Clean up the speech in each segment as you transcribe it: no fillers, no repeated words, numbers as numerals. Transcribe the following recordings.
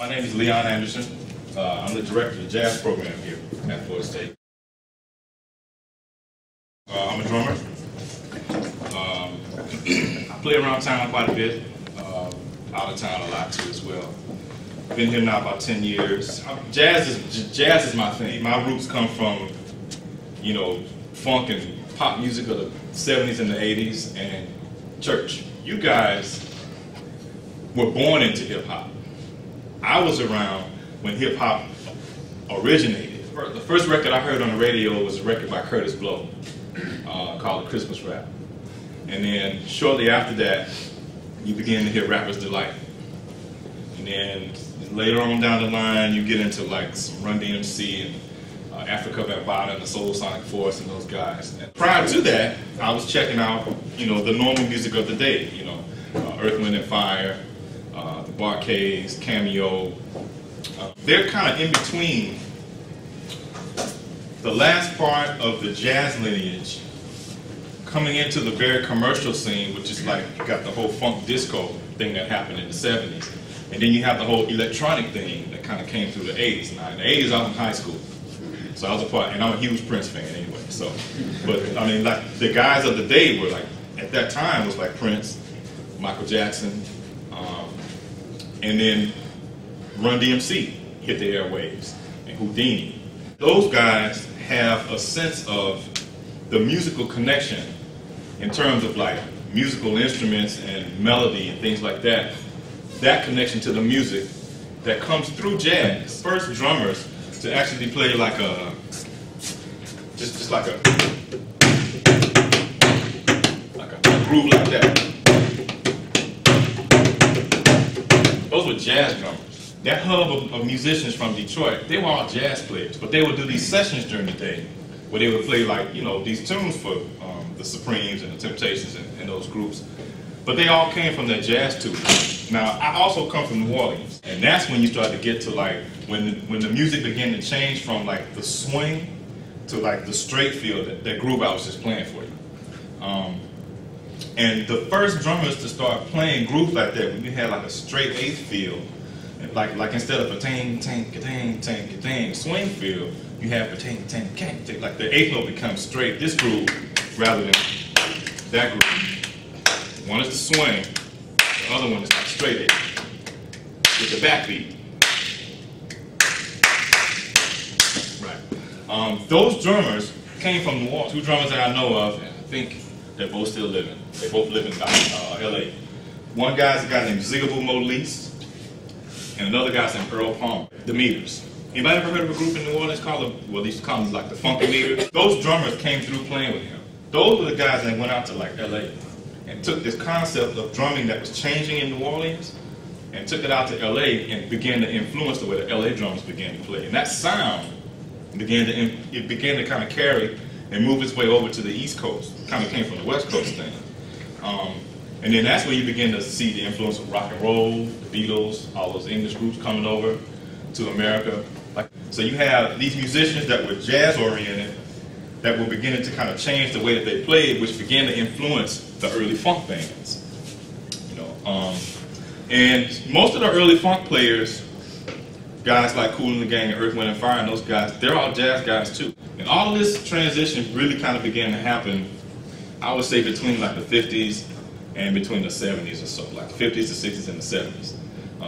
My name is Leon Anderson. I'm the director of the jazz program here at Florida State. I'm a drummer. I play around town quite a bit, out of town a lot too as well. Been here now about 10 years. Jazz is my thing. My roots come from, you know, funk and pop music of the 70s and the 80s and church. You guys were born into hip hop. I was around when hip hop originated. The first record I heard on the radio was a record by Curtis Blow called Christmas Rap. And then shortly after that, you begin to hear Rapper's Delight. And then later on down the line, you get into like some Run DMC and Africa Bambaataa and the Soul Sonic Force and those guys. And prior to that, I was checking out, you know, the normal music of the day, you know, Earth, Wind and Fire, the Bar-Kays, Cameo. They're kind of in between the last part of the jazz lineage coming into the very commercial scene, which is like, you got the whole funk disco thing that happened in the 70s. And then you have the whole electronic thing that kind of came through the 80s. Now, in the 80s, I was in high school. So I was a part, and I'm a huge Prince fan anyway. So, but I mean, like the guys of the day were like, at that time was like Prince, Michael Jackson, and then Run DMC hit the airwaves, and Houdini. Those guys have a sense of the musical connection in terms of like musical instruments and melody and things like that. That connection to the music that comes through jazz. First drummers to actually play like a, just like a groove like that. Those were jazz drummers. That hub of musicians from Detroit, they were all jazz players, but they would do these sessions during the day where they would play like, you know, these tunes for the Supremes and the Temptations and those groups. But they all came from that jazz too. Now, I also come from New Orleans, and that's when you start to get to like, when the music began to change from like the swing to like the straight feel, that groove I was just playing for you. And the first drummers to start playing grooves like that, when you had like a straight eighth feel, like instead of a tang, tang, tang, tang, tang swing feel, you have a tang, tang, tang, tang. Like the eighth note becomes straight, this groove, rather than that groove. One is the swing, the other one is like straight eighth, with the backbeat. Right. Those drummers came from New Orleans. Two drummers that I know of, and I think they're both still living. They both live in LA. One guy's a guy named Zigaboo Molise, and another guy's named Earl Palmer, the Meters. Anybody ever heard of a group in New Orleans called, well, they used to call them like the Funky Meters? Those drummers came through playing with him. Those were the guys that went out to like LA and took this concept of drumming that was changing in New Orleans and took it out to LA and began to influence the way the LA drums began to play. And that sound began to kind of carry and move its way over to the East Coast. Kind of came from the West Coast thing. And then that's where you begin to see the influence of rock and roll, the Beatles, all those English groups coming over to America. So you have these musicians that were jazz oriented that were beginning to kind of change the way that they played, which began to influence the early funk bands. You know, and most of the early funk players, guys like Kool and the Gang and Earth, Wind and Fire and those guys, they're all jazz guys too. And all of this transition really kind of began to happen, I would say, between like the 50s and between the 70s or so, like the 50s, the 60s, and the 70s.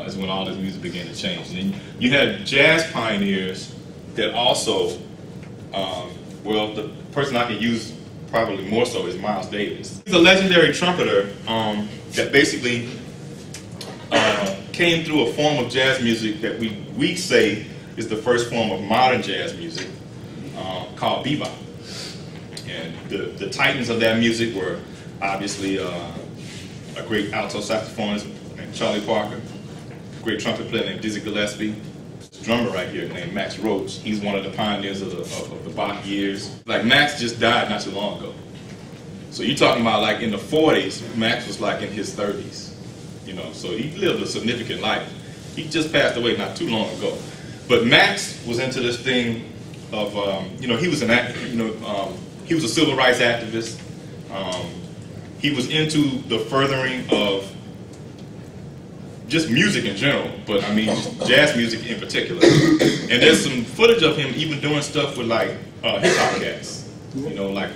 Is when all this music began to change. And then you had jazz pioneers that also, well, the person I could use probably more so is Miles Davis. He's a legendary trumpeter that basically came through a form of jazz music that we say is the first form of modern jazz music, called bebop. And the titans of that music were obviously a great alto saxophonist named Charlie Parker, a great trumpet player named Dizzy Gillespie, a drummer right here named Max Roach. He's one of the pioneers of the Bach years. Like, Max just died not too long ago. So you're talking about like in the 40s, Max was like in his 30s. You know, so he lived a significant life. He just passed away not too long ago. But Max was into this thing of, you know, he was he was a civil rights activist. He was into the furthering of just music in general, but I mean just jazz music in particular. And there's some footage of him even doing stuff with like hip hop cats, you know, like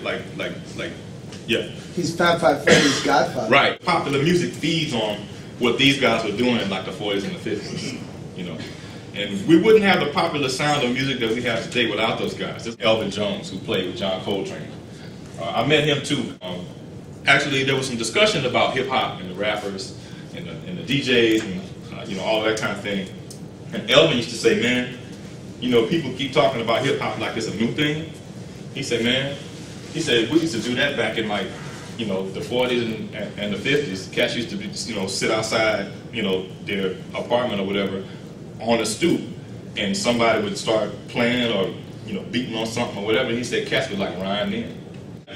yeah. He's Fab Five Freddy's godfather. Right. Popular music feeds on what these guys were doing in like the 40s and the 50s, you know. And we wouldn't have the popular sound of music that we have today without those guys. This Elvin Jones, who played with John Coltrane. I met him too. Actually, there was some discussion about hip hop and the rappers and the DJs and you know, all that kind of thing. And Elvin used to say, man, you know, people keep talking about hip hop like it's a new thing. He said, man, he said we used to do that back in like, you know, the 40s and the 50s. Cats used to be, you know, sit outside, you know, their apartment or whatever, on a stoop, and somebody would start playing or, you know, beating on something or whatever. He said cats would like rhyme in.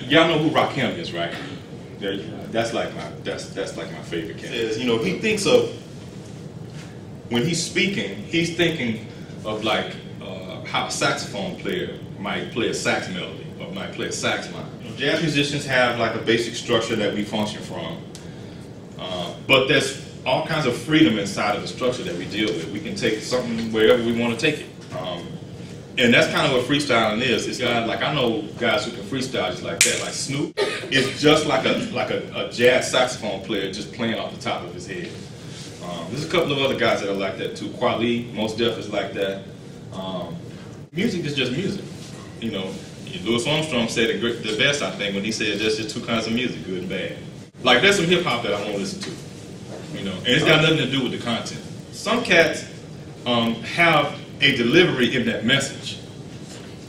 Y'all know who Rakim is, right? That's like my favorite cat. You know, he thinks of, when he's speaking, he's thinking of like how a saxophone player might play a sax melody or might play a sax line. You know, jazz musicians have like a basic structure that we function from, but there's all kinds of freedom inside of the structure that we deal with. We can take something wherever we want to take it. And that's kind of what freestyling is. It's guys, like, I know guys who can freestyle just like that. Like Snoop is just like a jazz saxophone player just playing off the top of his head. There's a couple of other guys that are like that too. Kweli, Mos Def is like that. Music is just music. You know, Louis Armstrong said the best, I think, when he said there's just two kinds of music, good and bad. Like, there's some hip hop that I won't listen to. You know, and it's got nothing to do with the content. Some cats have a delivery in that message.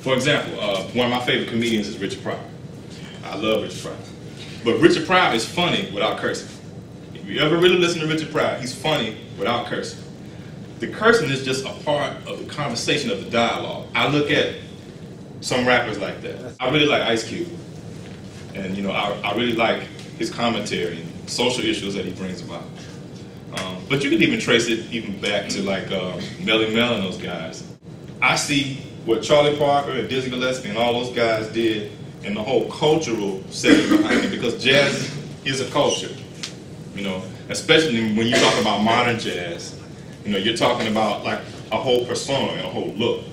For example, one of my favorite comedians is Richard Pryor. I love Richard Pryor. But Richard Pryor is funny without cursing. If you ever really listen to Richard Pryor, he's funny without cursing. The cursing is just a part of the conversation, of the dialogue. I look at some rappers like that. I really like Ice Cube. And, you know, I really like his commentary and social issues that he brings about. But you can even trace it even back to like Melly Mel and those guys. I see what Charlie Parker and Dizzy Gillespie and all those guys did and the whole cultural setting behind it, because jazz is a culture, you know, especially when you talk about modern jazz. You know, you're talking about like a whole persona and a whole look.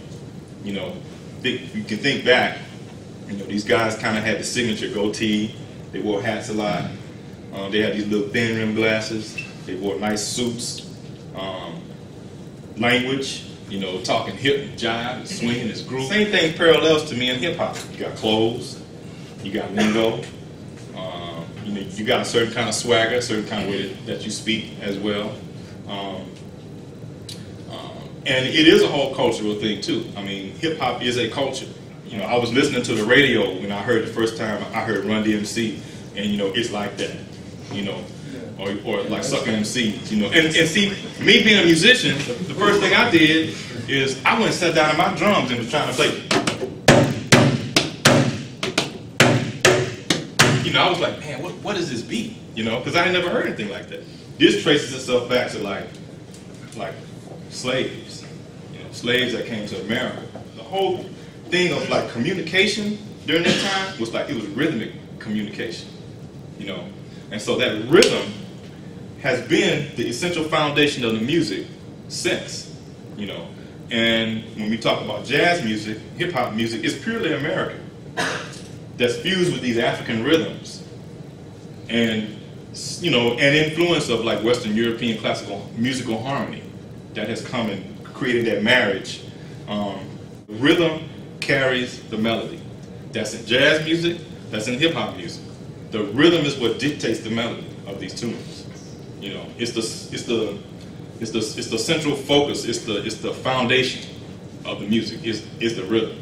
You know, you can think back, you know, these guys kind of had the signature goatee. They wore hats a lot. They had these little thin rim glasses. They wore nice suits. Language, you know, talking hip and jive and swing and groove. Same thing parallels to me in hip hop. You got clothes, you got lingo, you know, you got a certain kind of swagger, a certain kind of way that you speak as well. And it is a whole cultural thing too. I mean, hip hop is a culture. You know, I was listening to the radio when I heard the first time I heard Run DMC, and you know, it's like that, you know. Or like Sucker MCs, you know. And see, me being a musician, the first thing I did is I went and sat down at my drums and was trying to play. You know, I was like, man, what is this beat? You know, because I had never heard anything like that. This traces itself back to like slaves, you know, slaves that came to America. The whole thing of like communication during that time was like, it was rhythmic communication, you know. And so that rhythm has been the essential foundation of the music since, you know. And when we talk about jazz music, hip hop music, it's purely American. That's fused with these African rhythms. And, you know, an influence of like Western European classical musical harmony that has come and created that marriage. Rhythm carries the melody. That's in jazz music, that's in hip hop music. The rhythm is what dictates the melody of these tunes. You know, it's the central focus. It's the foundation of the music. Is the rhythm.